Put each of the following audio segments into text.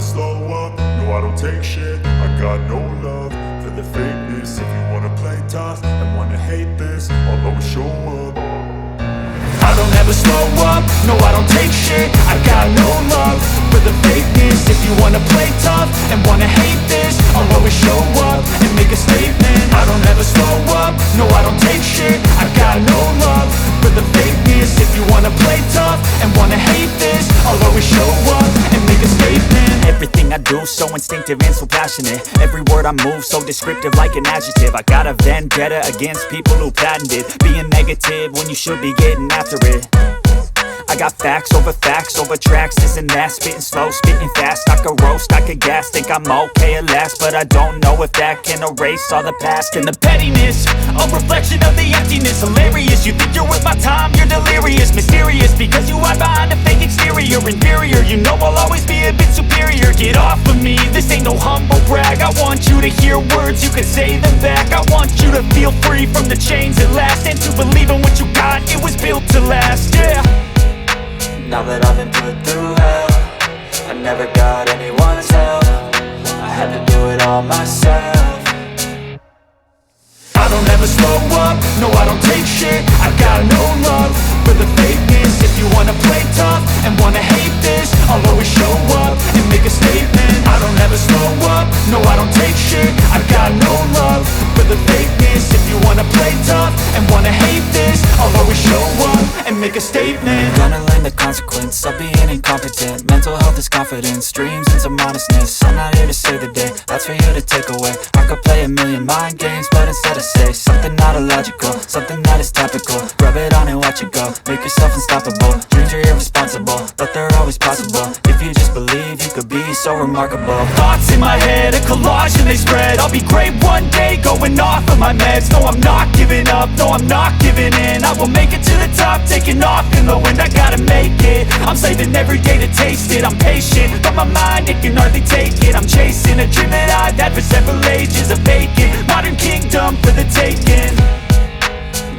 slow up, no I don't take shit. I got no love for the fakeness. If you wanna play tough and wanna hate this, I'll always show up. I don't ever slow up, no I don't take shit. I got no love for the fakeness. If you wanna play tough and wanna hate this, I'll always show up and make a statement. I don't ever slow up, no I don't take shit. I got no love for the fakeness. If you wanna play tough and wanna hate this, I'll always show up and make a statement. Everything I do so instinctive and so passionate. Every word I move so descriptive like an adjective. I got a vendetta against people who patented being negative when you should be getting after it. I got facts over tracks, this and that. Spitting slow, spitting fast, I could roast, I could gas. Think I'm okay at last, but I don't know if that can erase all the past. And the pettiness, a reflection of the emptiness. Hilarious, you think you're worth my time, you're delirious. Mysterious, because you hide behind a fake exterior. Inferior, you know I'll always be a bit superior. Get off of me, this ain't no humble brag. I want you to hear words, you can say them back. I want you to feel free from the chains at last, and to believe in what you got, it was built to last, yeah. Now that I've been put through hell, I never got anyone's help. I had to do it all myself. I don't ever slow up, no I don't take shit. I got no love for the fakeness. If you wanna play tough and wanna hate this, I'll always show up and make a statement. I don't ever slow up, no I don't take shit. I got no love for the fakeness. If you wanna play tough and wanna hate this, I'll always show up and make a statement. Gonna learn the consequence of being incompetent. Mental health is confidence, dreams and some honestness. I'm not here to save the day, that's for you to take away. I could play a million mind games, but instead I say something not illogical, something that is topical. Rub it on and watch it go, make yourself unstoppable. Dreams are irresponsible, but they're always possible. If you just believe, you could be so remarkable. Thoughts in my head, a collage and they spread. I'll be great one day, going off of my meds. No, I'm not giving up, no, I'm not giving in. I will make it to the top, taking off in the wind. I gotta make it, I'm saving every day to taste it. I'm patient, but my mind, it can hardly take it. I'm chasing a dream that I've had for several ages. A vacant, modern kingdom for the taking.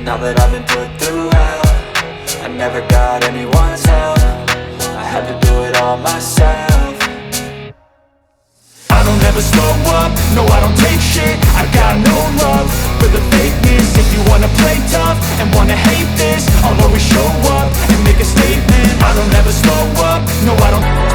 Now that I've been put through hell, I never got anyone's help. I had to do it all myself. I don't ever slow up, no I don't take shit. I got no love for the fakeness. If you wanna play tough and wanna hate this, I'll always show up and make a statement. I don't ever slow up, no I don't